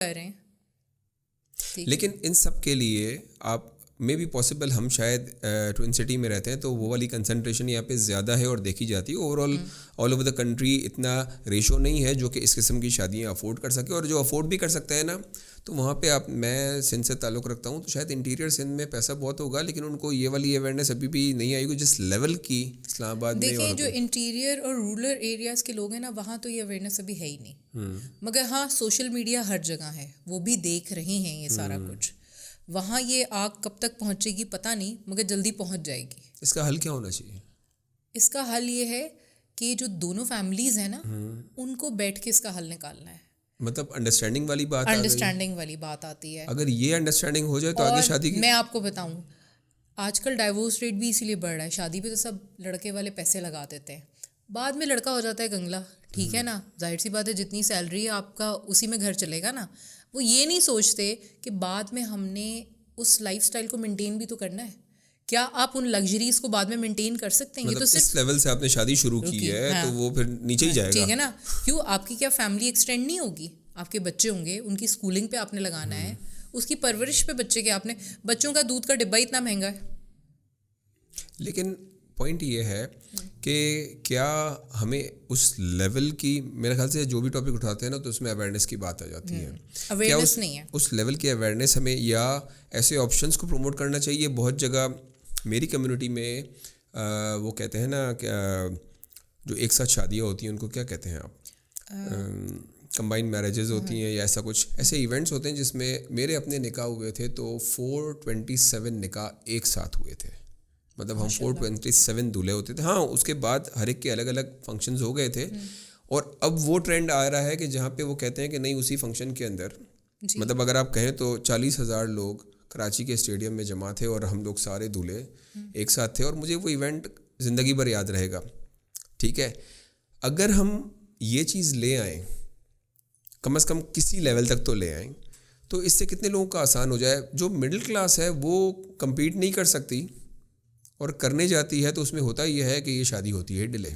کر رہے ہیں. لیکن ان سب کے لیے آپ میں بھی پاسبل ہم شاید ٹوئن سٹی میں رہتے ہیں تو وہ والی کنسنٹریشن یہاں پہ زیادہ ہے اور دیکھی جاتی ہے. Over all over the country اتنا ریشو نہیں ہے جو کہ اس قسم کی شادیاں افورڈ کر سکے, اور جو افورڈ بھی کر سکتا ہے نا تو وہاں پہ میں سندھ سے تعلق رکھتا ہوں تو شاید انٹیریئر سندھ میں پیسہ بہت ہوگا, لیکن ان کو یہ والی اویئرنیس ابھی بھی نہیں آئی گی جس لیول کی اسلام آباد میں. دیکھیں جو انٹیریئر اور رورل ایریاز کے لوگ ہیں نا وہاں تو یہ اویئرنیس ابھی ہے ہی نہیں, مگر ہاں سوشل میڈیا ہر جگہ ہے, وہ بھی دیکھ رہے ہیں یہ سارا کچھ. وہاں یہ آگ کب تک پہنچے گی پتہ نہیں, مگر جلدی پہنچ جائے گی. اس کا حل کیا ہونا چاہیے؟ اس کا حل یہ ہے کہ جو دونوں فیملیز ہیں نا ان کو بیٹھ کے اس کا حل نکالنا ہے. مطلب انڈرسٹینڈنگ والی بات آتی ہے. اگر یہ انڈرسٹینڈنگ ہو جائے تو آگے شادی کی. میں آپ کو بتاؤں آج کل ڈائیورس ریٹ بھی اسی لیے بڑھ رہا ہے. شادی پہ تو سب لڑکے والے پیسے لگا دیتے ہیں, بعد میں لڑکا ہو جاتا ہے گنگلا, ٹھیک ہے نا, ظاہر سی بات ہے جتنی سیلری ہے آپ کا اسی میں گھر چلے گا نا. وہ یہ نہیں سوچتے کہ بعد میں ہم نے اس لائف اسٹائل کو مینٹین بھی تو کرنا ہے. کیا آپ ان لگژریز کو بعد میں مینٹین کر سکتے ہیں؟ یہ تو اس لیول سے آپ نے شادی شروع کی ہے تو وہ پھر نیچے ہی جائے گا, ٹھیک ہے نا. کیوں آپ کی کیا فیملی ایکسٹینڈ نہیں ہوگی؟ آپ کے بچے ہوں گے, ان کی اسکولنگ پہ آپ نے لگانا ہے, اس کی پرورش پہ بچے کے آپ نے, بچوں کا دودھ کا ڈبہ اتنا مہنگا ہے. لیکن پوائنٹ یہ ہے کہ کیا ہمیں اس لیول کی, میرے خیال سے جو بھی ٹاپک اٹھاتے ہیں نا تو اس میں اویئرنیس کی بات آ جاتی ہے. اویئرنیس نہیں ہے اس لیول کی اویئرنیس ہمیں, یا ایسے آپشنس کو پروموٹ کرنا چاہیے. بہت جگہ میری کمیونٹی میں وہ کہتے ہیں نا کہ جو ایک ساتھ شادیاں ہوتی ہیں ان کو کیا کہتے ہیں آپ, کمبائن میرجز ہوتی ہیں یا ایسا کچھ, ایسے ایونٹس ہوتے ہیں جس میں میرے اپنے نکاح ہوئے تھے تو 427 نکاح ایک ساتھ ہوئے تھے. مطلب ہم 427 دولہے ہوتے تھے. ہاں اس کے بعد ہر ایک کے الگ الگ فنکشنز ہو گئے تھے, اور اب وہ ٹرینڈ آ رہا ہے کہ جہاں پہ وہ کہتے ہیں کہ نہیں اسی فنکشن کے اندر مطلب اگر آپ کہیں تو 40,000 لوگ کراچی کے اسٹیڈیم میں جمع تھے اور ہم لوگ سارے دولہے ایک ساتھ تھے, اور مجھے وہ ایونٹ زندگی بھر یاد رہے گا. ٹھیک ہے, اگر ہم یہ چیز لے آئیں, کم از کم کسی لیول تک تو لے آئیں, تو اس سے کتنے لوگوں کا آسان ہو جائے. جو مڈل کلاس ہے وہ کمپیٹ نہیں کر سکتی, اور کرنے جاتی ہے تو اس میں ہوتا یہ ہے کہ یہ شادی ہوتی ہے ڈیلے.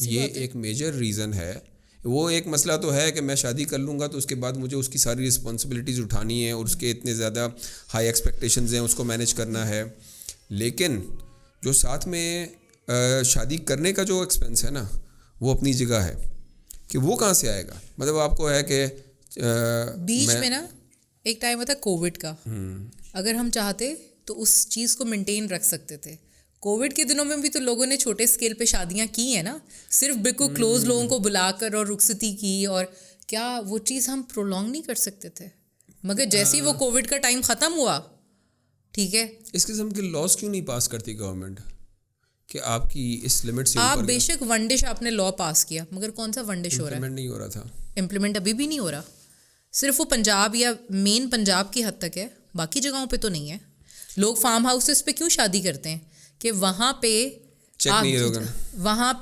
یہ ایک میجر ریزن ہے. وہ ایک مسئلہ تو ہے کہ میں شادی کر لوں گا تو اس کے بعد مجھے اس کی ساری رسپانسبلٹیز اٹھانی ہے, اور اس کے اتنے زیادہ ہائی ایکسپیکٹیشنز ہیں, اس کو مینیج کرنا ہے. لیکن جو ساتھ میں شادی کرنے کا جو ایکسپینس ہے نا وہ اپنی جگہ ہے, کہ وہ کہاں سے آئے گا. مطلب آپ کو ہے کہ بیچ میں نا ایک ٹائم ہوتا ہے کووڈ کا, اگر ہم چاہتے تو اس چیز کو مینٹین رکھ سکتے تھے. کووڈ کے دنوں میں بھی تو لوگوں نے چھوٹے اسکیل پہ شادیاں کی ہیں نا, صرف بالکل کلوز لوگوں کو بلا کر اور رخصتی کی, اور کیا وہ چیز ہم پرولونگ نہیں کر سکتے تھے؟ مگر جیسے ہی وہ کووڈ کا ٹائم ختم ہوا, ٹھیک ہے, اس قسم کے لاس کیوں نہیں پاس کرتی گورنمنٹ کہ آپ کی اس لمٹ سے آپ بے شک ون ڈش آپ نے لا پاس کیا, مگر کون سا ون ڈش ہو رہا ہے؟ نہیں ہو رہا تھا امپلیمنٹ ابھی بھی نہیں ہو رہا. صرف وہ پنجاب یا مین پنجاب کی حد تک ہے, باقی جگہوں پہ تو نہیں ہے. لوگ فارم ہاؤسز پہ کیوں شادی کرتے ہیں کہ وہاں پہ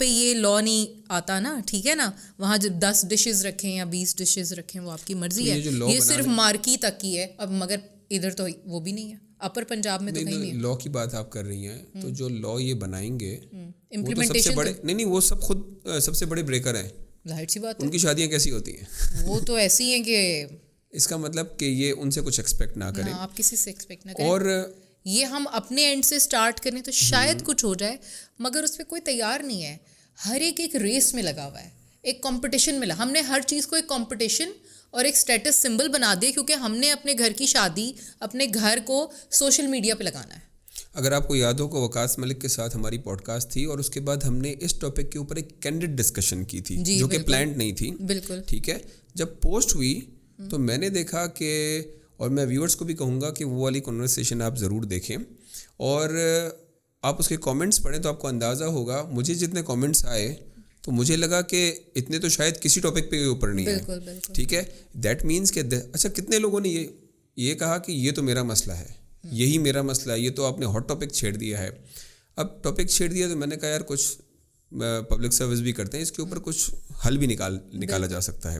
یہ لا نہیں آتا نا, ٹھیک ہے نا, وہاں جب 10 ڈشز رکھیں یا 20 ڈشز رکھیں وہ آپ کی مرضی ہے. یہ صرف مارکی تک ہی ہے اب, مگر ادھر تو وہ بھی نہیں ہے, اپر پنجاب میں تو کہیں نہیں ہے. لا کی بات آپ کر رہی ہیں تو جو لا یہ بنائیں گے وہ تو سب سے بڑے نہیں وہ سب خود سب سے بڑے بریکر ہیں. ظاہر سی بات ہے, ان کی شادیاں کیسی ہوتی ہیں؟ وہ تو ایسی ہیں کہ اس کا مطلب کہ یہ ان سے کچھ ایکسپیکٹ نہ کریں, آپ کسی سے ایکسپیکٹ نہ کریں, اور یہ ہم اپنے اینڈ سے سٹارٹ کریں تو شاید کچھ ہو جائے, مگر اس پہ کوئی تیار نہیں ہے. ہر ایک ریس میں لگا ہوا ہے, ایک کمپٹیشن میں ہم نے ہر چیز کو ایک کمپٹیشن اور ایک اسٹیٹس سمبل بنا دیا, کیونکہ ہم نے اپنے گھر کی شادی اپنے گھر کو سوشل میڈیا پہ لگانا ہے. اگر آپ کو یاد ہو کہ وقاص ملک کے ساتھ ہماری پوڈ کاسٹ تھی, اور اس کے بعد ہم نے اس ٹاپک کے اوپر ایک کینڈیڈ ڈسکشن کی تھی جو کہ پلانڈ نہیں تھی. بالکل ٹھیک ہے, جب پوسٹ ہوئی تو میں نے دیکھا کہ, اور میں ویورز کو بھی کہوں گا کہ وہ والی کنورسیشن آپ ضرور دیکھیں, اور آپ اس کے کامنٹس پڑھیں تو آپ کو اندازہ ہوگا. مجھے جتنے کامنٹس آئے تو مجھے لگا کہ اتنے تو شاید کسی ٹاپک پہ اوپر نہیں ہے. ٹھیک ہے, دیٹ مینس کہ اچھا کتنے لوگوں نے یہ کہا کہ یہ تو میرا مسئلہ ہے, یہی میرا مسئلہ ہے, یہ تو آپ نے ہاٹ ٹاپک چھیڑ دیا ہے. اب ٹاپک چھیڑ دیا تو میں نے کہا یار کچھ پبلک سروس بھی کرتے ہیں, اس کے اوپر کچھ حل بھی نکالا جا سکتا ہے.